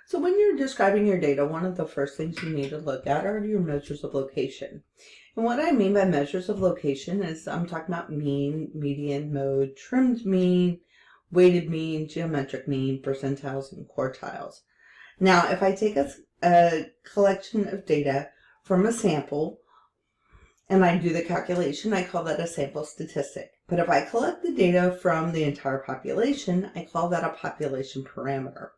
So when you're describing your data, one of the first things you need to look at are your measures of location. And what I mean by measures of location is I'm talking about mean, median, mode, trimmed mean, weighted mean, geometric mean, percentiles, and quartiles. Now, if I take a collection of data from a sample and I do the calculation, I call that a sample statistic. But if I collect the data from the entire population, I call that a population parameter.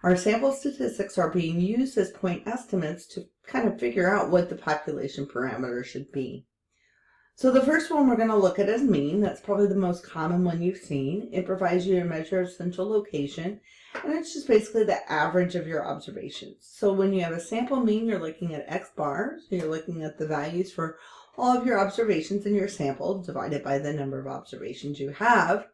Our sample statistics are being used as point estimates to kind of figure out what the population parameter should be. So the first one we're going to look at is mean. That's probably the most common one you've seen. It provides you a measure of central location, and it's just basically the average of your observations. So when you have a sample mean, you're looking at X bars. So you're looking at the values for all of your observations in your sample divided by the number of observations you have.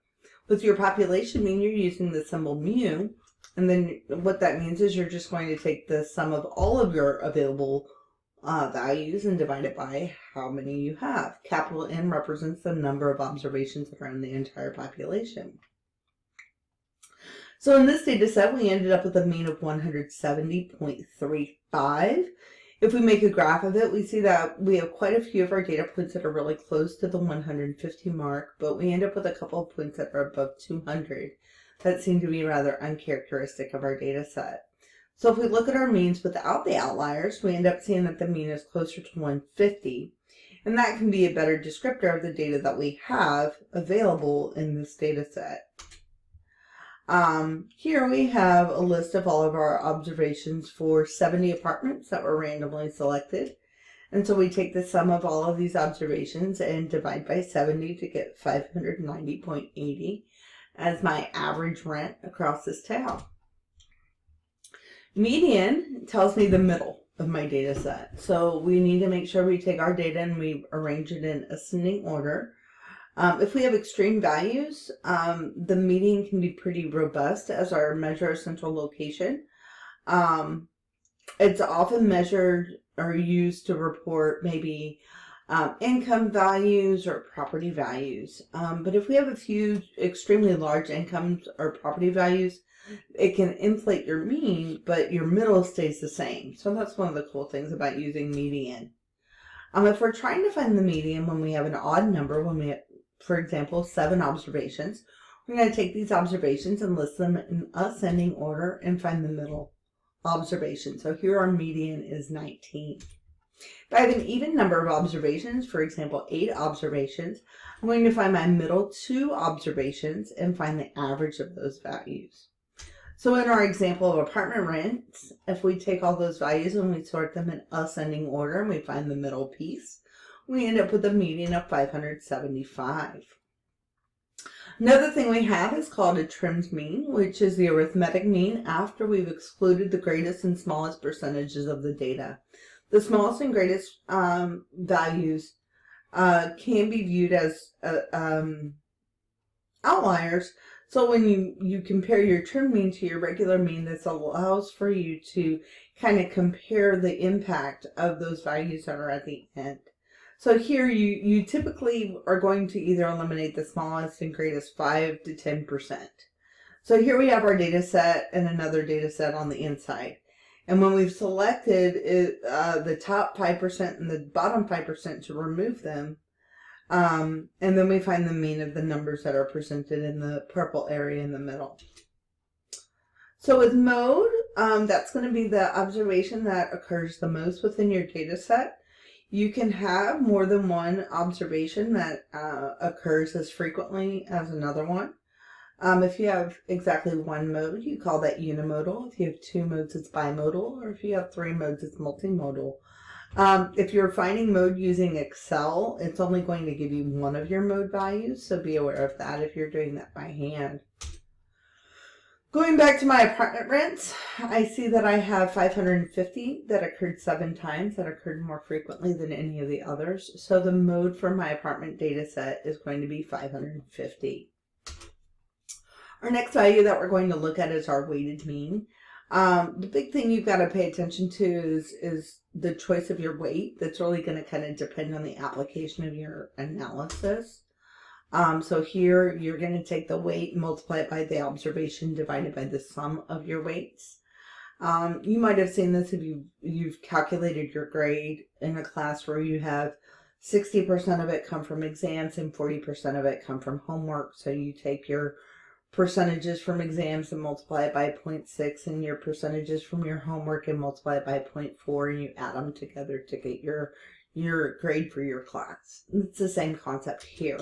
With your population mean, you're using the symbol mu, and then what that means is you're just going to take the sum of all of your available values and divide it by how many you have. Capital N represents the number of observations around the entire population. So in this data set, we ended up with a mean of 170.35. If we make a graph of it, we see that we have quite a few of our data points that are really close to the 150 mark, but we end up with a couple of points that are above 200 that seem to be rather uncharacteristic of our data set. So if we look at our means without the outliers, we end up seeing that the mean is closer to 150, and that can be a better descriptor of the data that we have available in this data set. Here we have a list of all of our observations for 70 apartments that were randomly selected. And so we take the sum of all of these observations and divide by 70 to get 590.80 as my average rent across this town. Median tells me the middle of my data set. So we need to make sure we take our data and we arrange it in ascending order. If we have extreme values, the median can be pretty robust as our measure of central location. It's often measured or used to report maybe income values or property values. But if we have a few extremely large incomes or property values, it can inflate your mean, but your middle stays the same. So that's one of the cool things about using median. If we're trying to find the median when we have an odd number, when we have, for example, 7 observations, we're going to take these observations and list them in ascending order and find the middle observation. So here our median is 19. If I have an even number of observations, for example, 8 observations, I'm going to find my middle 2 observations and find the average of those values. So in our example of apartment rents, if we take all those values and we sort them in ascending order and we find the middle piece, we end up with a median of 575. Another thing we have is called a trimmed mean, which is the arithmetic mean after we've excluded the greatest and smallest percentages of the data. The smallest and greatest values can be viewed as outliers. So when you compare your trim mean to your regular mean, this allows for you to kind of compare the impact of those values that are at the end. So here you typically are going to either eliminate the smallest and greatest 5 to 10%. So here we have our data set and another data set on the inside. And when we've selected the top 5% and the bottom 5% to remove them, and then we find the mean of the numbers that are presented in the purple area in the middle. So with mode, that's going to be the observation that occurs the most within your data set. You can have more than one observation that occurs as frequently as another one. If you have exactly one mode, you call that unimodal. If you have 2 modes, it's bimodal. Or if you have 3 modes, it's multimodal. If you're finding mode using Excel, it's only going to give you one of your mode values, so be aware of that if you're doing that by hand. Going back to my apartment rents, I see that I have 550 that occurred 7 times, that occurred more frequently than any of the others. So the mode for my apartment data set is going to be 550. Our next value that we're going to look at is our weighted mean. The big thing you've got to pay attention to is the choice of your weight. That's really going to kind of depend on the application of your analysis. So here you're going to take the weight and multiply it by the observation divided by the sum of your weights. You might have seen this if you've calculated your grade in a class where you have 60% of it come from exams and 40% of it come from homework. So you take your percentages from exams and multiply it by 0.6 and your percentages from your homework and multiply it by 0.4, and you add them together to get your grade for your class. It's the same concept here.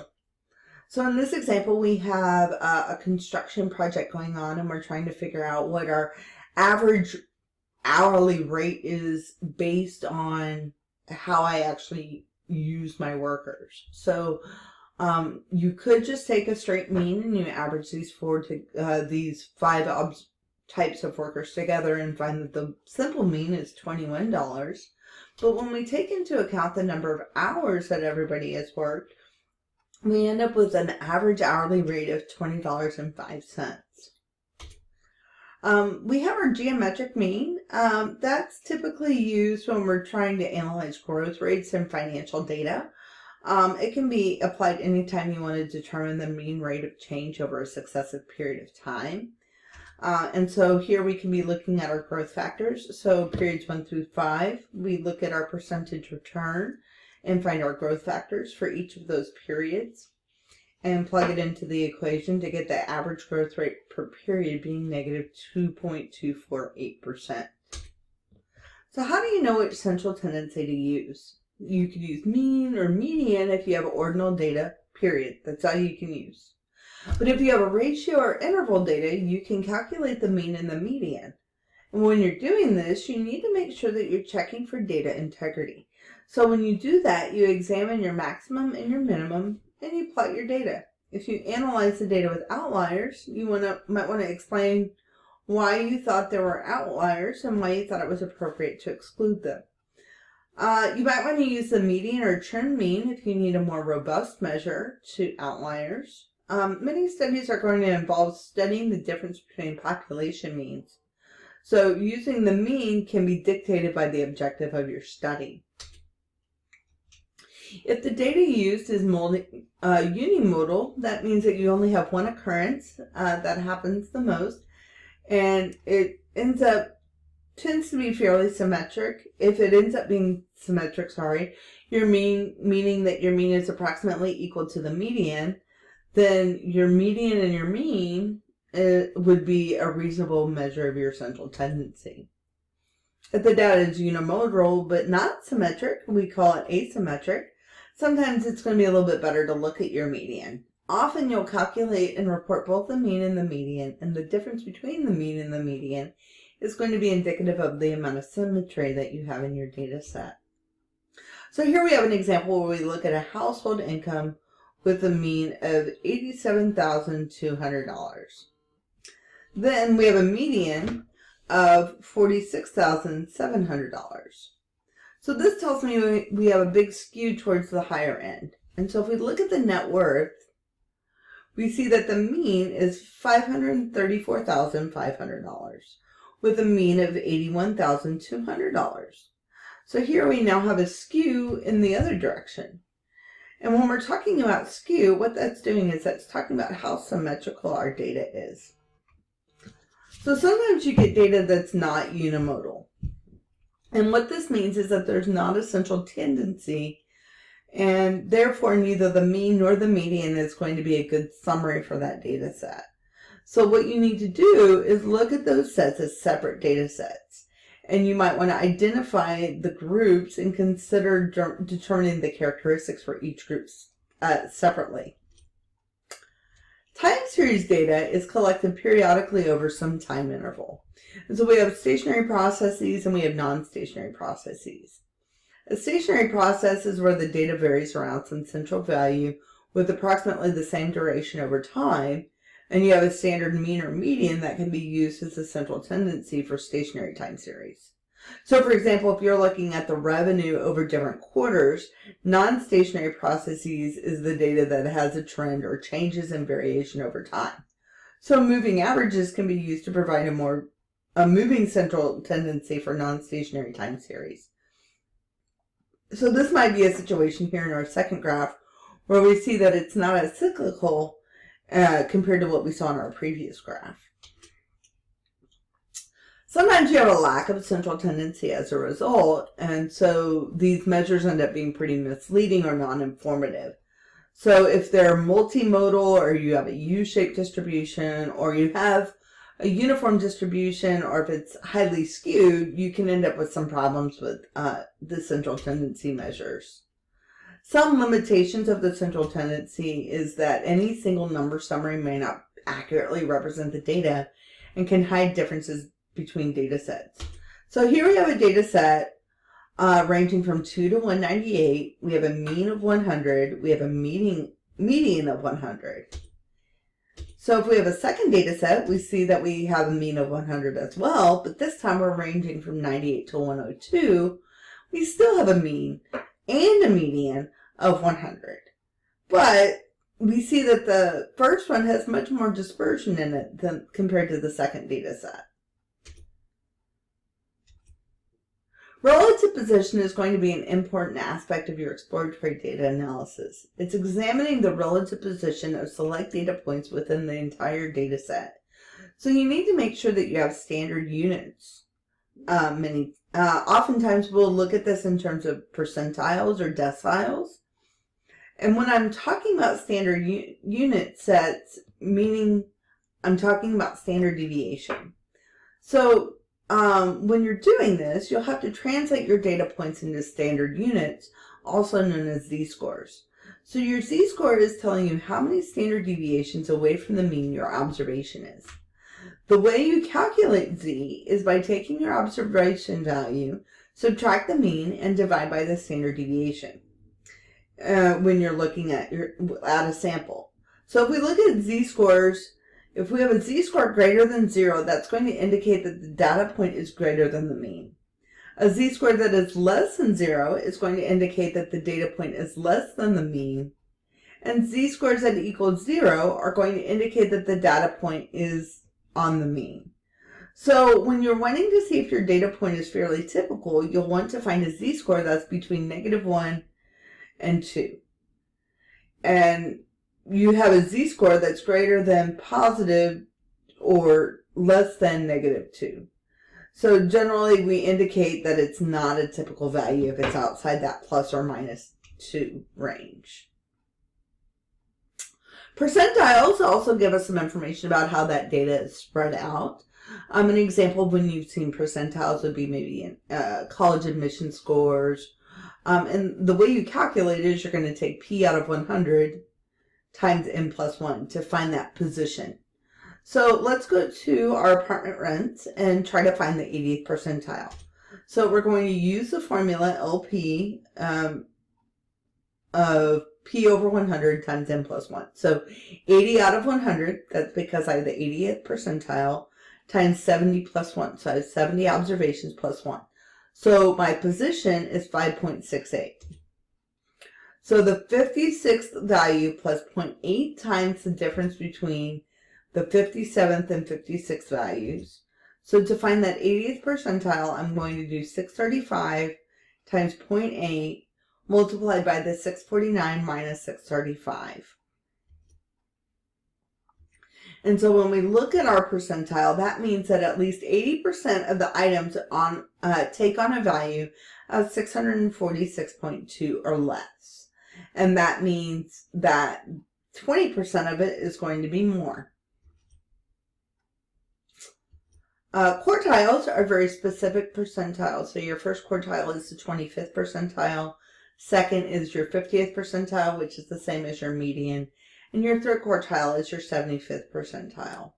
So in this example, we have a construction project going on, and we're trying to figure out what our average hourly rate is based on how I actually use my workers. So you could just take a straight mean and you average these these five types of workers together and find that the simple mean is $21. But when we take into account the number of hours that everybody has worked, we end up with an average hourly rate of $20.05. We have our geometric mean. That's typically used when we're trying to analyze growth rates and financial data. It can be applied anytime you want to determine the mean rate of change over a successive period of time. And so here we can be looking at our growth factors. So periods 1 through 5, we look at our percentage return and find our growth factors for each of those periods and plug it into the equation to get the average growth rate per period being negative 2.248%. So how do you know which central tendency to use? You could use mean or median if you have ordinal data, period. That's all you can use. But if you have a ratio or interval data, you can calculate the mean and the median. And when you're doing this, you need to make sure that you're checking for data integrity. So when you do that, you examine your maximum and your minimum, and you plot your data. If you analyze the data with outliers, you might want to explain why you thought there were outliers and why you thought it was appropriate to exclude them. You might want to use the median or trend mean if you need a more robust measure to outliers. Many studies are going to involve studying the difference between population means. So using the mean can be dictated by the objective of your study. If the data used is unimodal, that means that you only have one occurrence that happens the most, and it tends to be fairly symmetric. If it ends up being symmetric, your mean, meaning that your mean is approximately equal to the median, then your median and your mean would be a reasonable measure of your central tendency. If the data is unimodal but not symmetric, we call it asymmetric. Sometimes it's going to be a little bit better to look at your median. Often you'll calculate and report both the mean and the median, and the difference between the mean and the median is going to be indicative of the amount of symmetry that you have in your data set. So here we have an example where we look at a household income with a mean of $87,200. Then we have a median of $46,700. So this tells me we have a big skew towards the higher end. And so if we look at the net worth, we see that the mean is $534,500 with a mean of $81,200. So here we now have a skew in the other direction. And when we're talking about skew, what that's doing is that's talking about how symmetrical our data is. So sometimes you get data that's not unimodal. And what this means is that there's not a central tendency, and therefore neither the mean nor the median is going to be a good summary for that data set. So what you need to do is look at those sets as separate data sets. And you might want to identify the groups and consider determining the characteristics for each group separately. Time series data is collected periodically over some time interval. And so we have stationary processes and we have non-stationary processes. A stationary process is where the data varies around some central value with approximately the same duration over time, and you have a standard mean or median that can be used as a central tendency for stationary time series. So for example, if you're looking at the revenue over different quarters, non-stationary processes is the data that has a trend or changes in variation over time. So moving averages can be used to provide a moving central tendency for non-stationary time series. So this might be a situation here in our second graph where we see that it's not as cyclical compared to what we saw in our previous graph. Sometimes you have a lack of central tendency as a result, and so these measures end up being pretty misleading or non-informative. So if they're multimodal, or you have a U-shaped distribution, or you have a uniform distribution, or if it's highly skewed, you can end up with some problems with the central tendency measures. Some limitations of the central tendency is that any single number summary may not accurately represent the data and can hide differences between data sets. So here we have a data set ranging from 2 to 198. We have a mean of 100. We have a median of 100. So if we have a second data set, we see that we have a mean of 100 as well, but this time we're ranging from 98 to 102. We still have a mean and a median of 100. But we see that the first one has much more dispersion in it than compared to the second data set. Relative position is going to be an important aspect of your exploratory data analysis. It's examining the relative position of select data points within the entire data set. So you need to make sure that you have standard units. Oftentimes we'll look at this in terms of percentiles or deciles. And when I'm talking about standard unit sets, meaning I'm talking about standard deviation. So when you're doing this, you'll have to translate your data points into standard units, also known as z-scores. So your z-score is telling you how many standard deviations away from the mean your observation is. The way you calculate z is by taking your observation value, subtract the mean, and divide by the standard deviation when you're looking at a sample. So if we look at z-scores, if we have a z-score greater than 0, that's going to indicate that the data point is greater than the mean. A z-score that is less than 0 is going to indicate that the data point is less than the mean. And z-scores that equal 0 are going to indicate that the data point is on the mean. So when you're wanting to see if your data point is fairly typical, you'll want to find a z-score that's between -1 and 2. And you have a z-score that's greater than positive or less than -2. So generally we indicate that it's not a typical value if it's outside that plus or minus 2 range. Percentiles also give us some information about how that data is spread out. An example of when you've seen percentiles would be maybe in college admission scores. And the way you calculate it is you're going to take p out of 100 times n plus 1 to find that position. So let's go to our apartment rents and try to find the 80th percentile. So we're going to use the formula LP of p over 100 times n plus 1. So 80 out of 100, that's because I have the 80th percentile, times 70 plus 1. So I have 70 observations plus 1. So my position is 5.68. So the 56th value plus 0.8 times the difference between the 57th and 56th values. So to find that 80th percentile, I'm going to do 635 times 0.8 multiplied by the 649 minus 635. And so when we look at our percentile, that means that at least 80% of the items take on a value of 646.2 or less. And that means that 20% of it is going to be more. Quartiles are very specific percentiles. So your first quartile is the 25th percentile. Second is your 50th percentile, which is the same as your median. And your third quartile is your 75th percentile.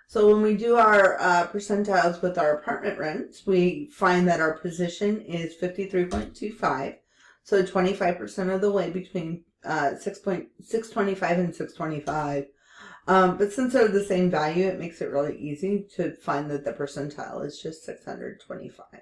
So when we do our percentiles with our apartment rents, we find that our position is 53.25. So 25% of the way between 625 and 625. But since they're the same value, it makes it really easy to find that the percentile is just 625.